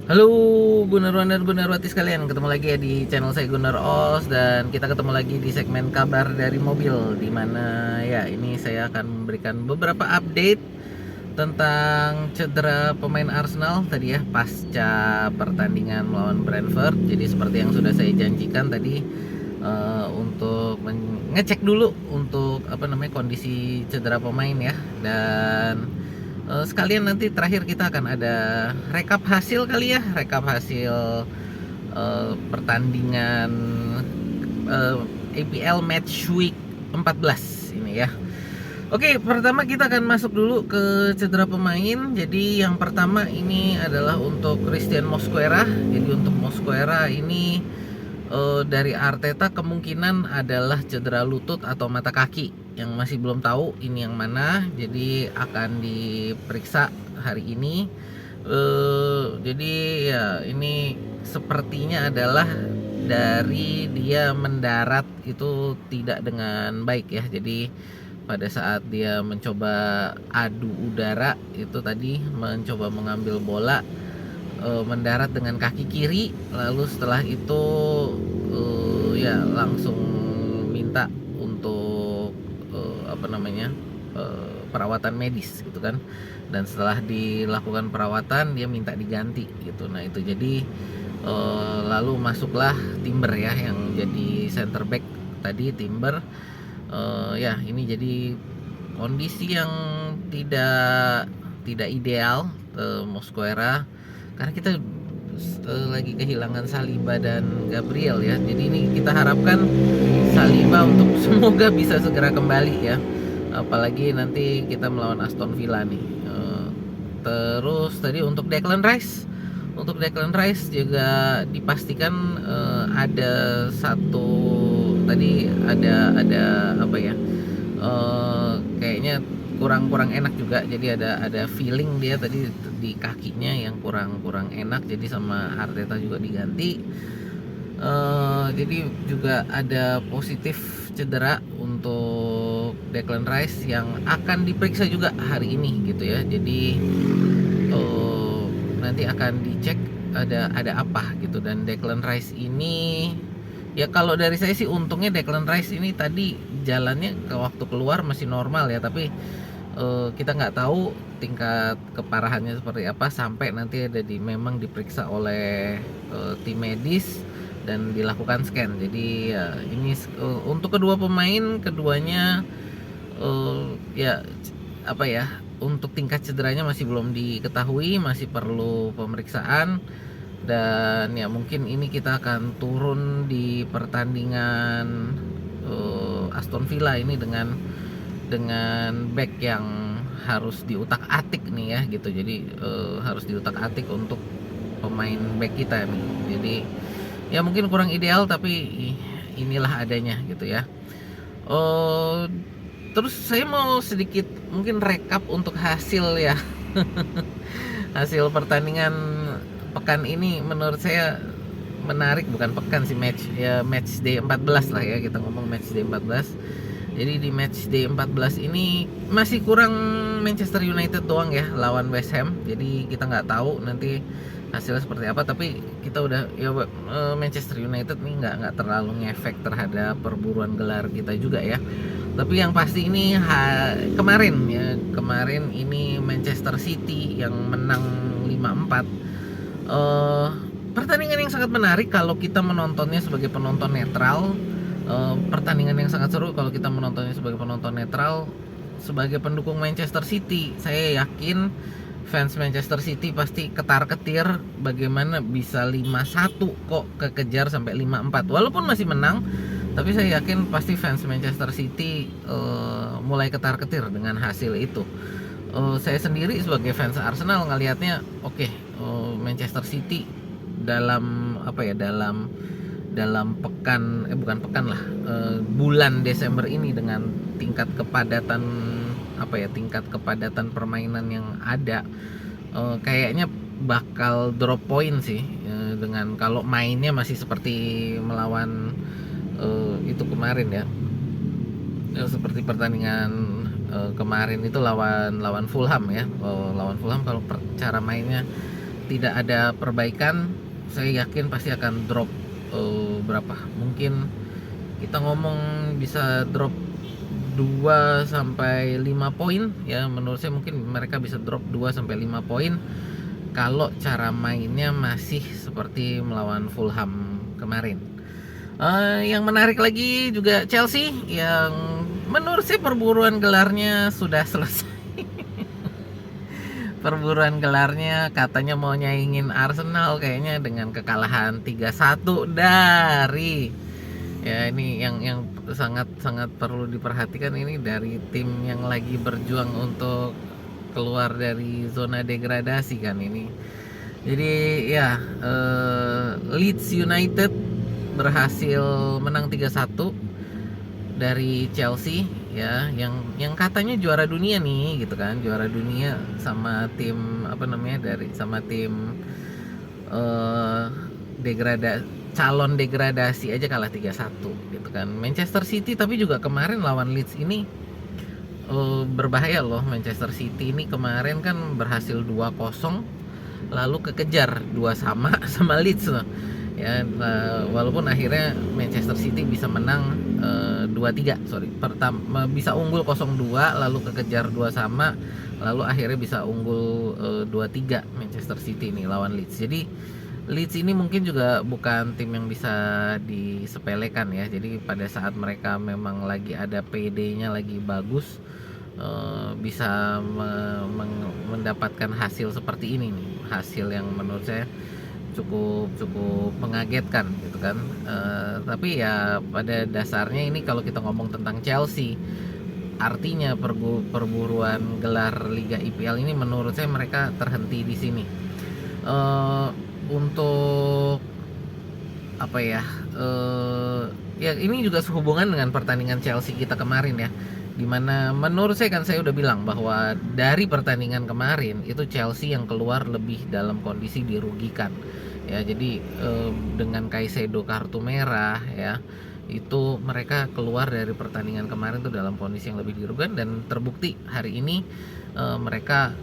Halo Gunarwan dan Gunarwati sekalian, ketemu lagi ya di channel saya Gunar Os, dan kita ketemu lagi di segmen kabar dari mobil, di mana ya ini saya akan memberikan beberapa update tentang cedera pemain Arsenal tadi ya pasca pertandingan melawan Brentford. Jadi seperti yang sudah saya janjikan tadi, untuk ngecek dulu untuk kondisi cedera pemain ya, dan sekalian nanti terakhir kita akan ada rekap hasil kali ya, rekap hasil pertandingan uh, APL Match Week 14 ini ya. Oke, pertama kita akan masuk dulu ke cedera pemain. Jadi yang pertama ini adalah untuk Christian Mosquera. Jadi untuk Mosquera ini dari Arteta kemungkinan adalah cedera lutut atau mata kaki, yang masih belum tahu ini yang mana. Jadi akan diperiksa hari ini. Jadi ya ini sepertinya adalah dari dia mendarat itu tidak dengan baik ya. Jadi pada saat dia mencoba adu udara itu tadi, mencoba mengambil bola, mendarat dengan kaki kiri, lalu setelah itu ya langsung minta untuk perawatan medis gitu kan. Dan setelah dilakukan perawatan dia minta diganti gitu. Nah itu jadi lalu masuklah Timber ya yang jadi center back tadi, Timber. Ya ini jadi kondisi yang tidak ideal Mosquera, karena kita lagi kehilangan Saliba dan Gabriel ya. Jadi ini kita harapkan Saliba untuk semoga bisa segera kembali ya, apalagi nanti kita melawan Aston Villa nih. Terus tadi untuk Declan Rice, juga dipastikan ada satu tadi, ada apa ya, kayaknya kurang enak juga. Jadi ada feeling dia tadi di kakinya yang kurang enak, jadi sama Arteta juga diganti. Jadi juga ada positif cedera untuk Declan Rice yang akan diperiksa juga hari ini gitu ya. Jadi nanti akan dicek ada apa gitu. Dan Declan Rice ini ya, kalau dari saya sih untungnya Declan Rice ini tadi jalannya ke waktu keluar masih normal ya, tapi kita nggak tahu tingkat keparahannya seperti apa sampai nanti memang diperiksa oleh tim medis dan dilakukan scan. Jadi ya ini untuk kedua pemain, keduanya ya apa ya, untuk tingkat cederanya masih belum diketahui, masih perlu pemeriksaan. Dan ya mungkin ini kita akan turun di pertandingan Aston Villa ini dengan back yang harus diutak-atik nih ya gitu. Jadi harus diutak-atik untuk pemain back kita nih. Jadi ya mungkin kurang ideal, tapi inilah adanya gitu ya. Terus saya mau sedikit mungkin rekap untuk hasil ya. Hasil pertandingan pekan ini menurut saya menarik, bukan pekan sih, match ya, match day 14 lah ya, kita ngomong match day 14. Jadi di match day 14 ini masih kurang Manchester United doang ya lawan West Ham. Jadi kita nggak tahu nanti hasilnya seperti apa, tapi kita udah ya, Manchester United nih nggak terlalu ngefek terhadap perburuan gelar kita juga ya. Tapi yang pasti ini kemarin ini Manchester City yang menang 5-4. Pertandingan yang sangat menarik kalau kita menontonnya sebagai penonton netral. Pertandingan yang sangat seru kalau kita menontonnya sebagai penonton netral. Sebagai pendukung Manchester City, saya yakin fans Manchester City pasti ketar-ketir bagaimana bisa 5-1 kok kekejar sampai 5-4 walaupun masih menang. Tapi saya yakin pasti fans Manchester City mulai ketar-ketir dengan hasil itu. Saya sendiri sebagai fans Arsenal ngelihatnya oke, Manchester City dalam pekan bukan pekan lah, bulan Desember ini dengan tingkat kepadatan permainan yang ada, kayaknya bakal drop point sih, dengan kalau mainnya masih seperti melawan itu kemarin ya, seperti pertandingan kemarin itu lawan Fulham ya. Lawan Fulham kalau cara mainnya tidak ada perbaikan, saya yakin pasti akan drop berapa? Mungkin kita ngomong bisa drop 2 sampai 5 poin ya. Menurut saya mungkin mereka bisa drop 2 sampai 5 poin kalau cara mainnya masih seperti melawan Fulham kemarin. Yang menarik lagi juga Chelsea yang menurut saya perburuan gelarnya sudah selesai. Perburuan gelarnya katanya mau nyaingin Arsenal kayaknya dengan kekalahan 3-1 dari ya, ini yang sangat perlu diperhatikan, ini dari tim yang lagi berjuang untuk keluar dari zona degradasi kan ini. Jadi ya, Leeds United berhasil menang 3-1 dari Chelsea ya, yang katanya juara dunia nih gitu kan, juara dunia sama tim sama tim calon degradasi aja kalah 3-1 gitu kan. Manchester City tapi juga kemarin lawan Leeds ini berbahaya loh. Manchester City ini kemarin kan berhasil 2-0 lalu kekejar 2-2 sama Leeds loh. Ya, walaupun akhirnya Manchester City bisa menang 2-3, pertama bisa unggul 0-2 lalu kekejar 2-2, lalu akhirnya bisa unggul 2-3 Manchester City ini lawan Leeds. Jadi Leeds ini mungkin juga bukan tim yang bisa disepelekan ya. Jadi pada saat mereka memang lagi ada PD-nya lagi bagus, bisa mendapatkan hasil seperti ini nih, hasil yang menurut saya cukup mengagetkan gitu kan. Tapi ya pada dasarnya ini kalau kita ngomong tentang Chelsea, artinya perburuan gelar Liga IPL ini menurut saya mereka terhenti di sini. Untuk apa ya? Ya ini juga sehubungan dengan pertandingan Chelsea kita kemarin ya, dimana menurut saya kan saya udah bilang bahwa dari pertandingan kemarin itu Chelsea yang keluar lebih dalam kondisi dirugikan ya. Jadi dengan Caicedo kartu merah ya, itu mereka keluar dari pertandingan kemarin tuh dalam kondisi yang lebih dirugikan, dan terbukti hari ini mereka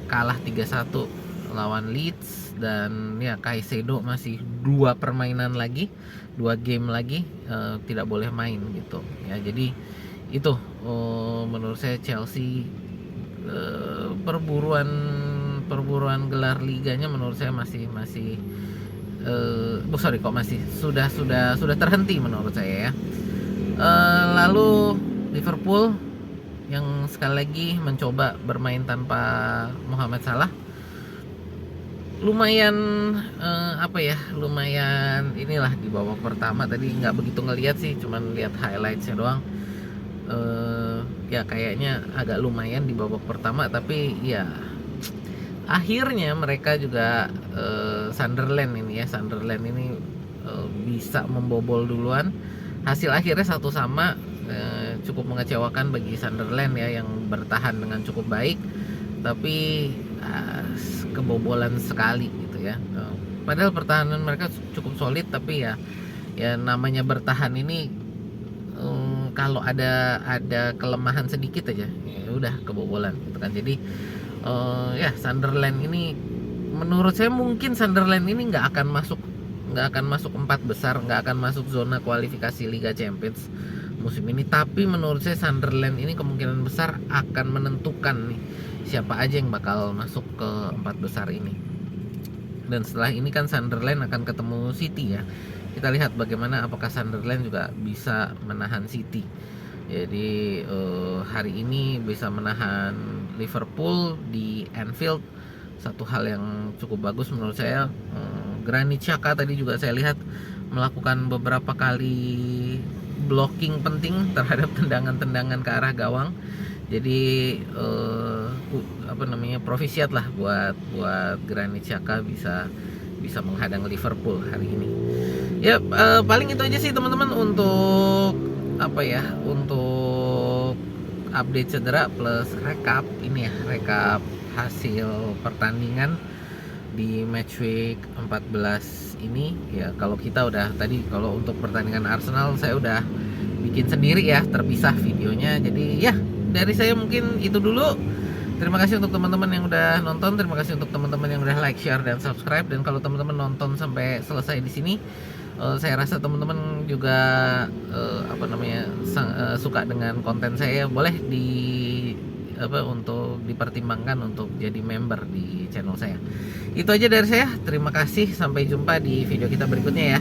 kalah 3-1 lawan Leeds. Dan ya Caicedo masih 2 permainan lagi, 2 game lagi tidak boleh main gitu ya. Jadi itu menurut saya Chelsea perburuan gelar liganya menurut saya masih sudah terhenti menurut saya ya. Lalu Liverpool yang sekali lagi mencoba bermain tanpa Mohamed Salah, lumayan lumayan inilah di babak pertama. Tadi nggak begitu ngelihat sih, cuman lihat highlightsnya doang. Ya kayaknya agak lumayan di babak pertama, tapi ya akhirnya mereka juga Sunderland ini bisa membobol duluan. Hasil akhirnya 1-1, cukup mengecewakan bagi Sunderland ya, yang bertahan dengan cukup baik, tapi kebobolan sekali gitu ya. Padahal pertahanan mereka cukup solid, tapi ya namanya bertahan ini kalau ada kelemahan sedikit aja ya udah kebobolan gitu kan. Jadi ya Sunderland ini menurut saya mungkin Sunderland ini nggak akan masuk 4 besar, nggak akan masuk zona kualifikasi Liga Champions musim ini. Tapi menurut saya Sunderland ini kemungkinan besar akan menentukan nih siapa aja yang bakal masuk ke 4 besar ini. Dan setelah ini kan Sunderland akan ketemu City ya. Kita lihat bagaimana apakah Sunderland juga bisa menahan City. Jadi hari ini bisa menahan Liverpool di Anfield, satu hal yang cukup bagus menurut saya. Granit Xhaka tadi juga saya lihat melakukan beberapa kali blocking penting terhadap tendangan-tendangan ke arah gawang. Jadi profisiat lah buat Granit Xhaka bisa menghadang Liverpool hari ini. Ya paling itu aja sih teman-teman untuk untuk update cedera plus rekap hasil pertandingan di match week 14 ini ya. Kalau kita kalau untuk pertandingan Arsenal saya udah bikin sendiri ya, terpisah videonya. Jadi ya dari saya mungkin itu dulu. Terima kasih untuk teman-teman yang udah nonton, terima kasih untuk teman-teman yang udah like, share, dan subscribe. Dan kalau teman-teman nonton sampai selesai di sini, saya rasa teman-teman juga suka dengan konten saya, boleh untuk dipertimbangkan untuk jadi member di channel saya. Itu aja dari saya. Terima kasih, sampai jumpa di video kita berikutnya ya.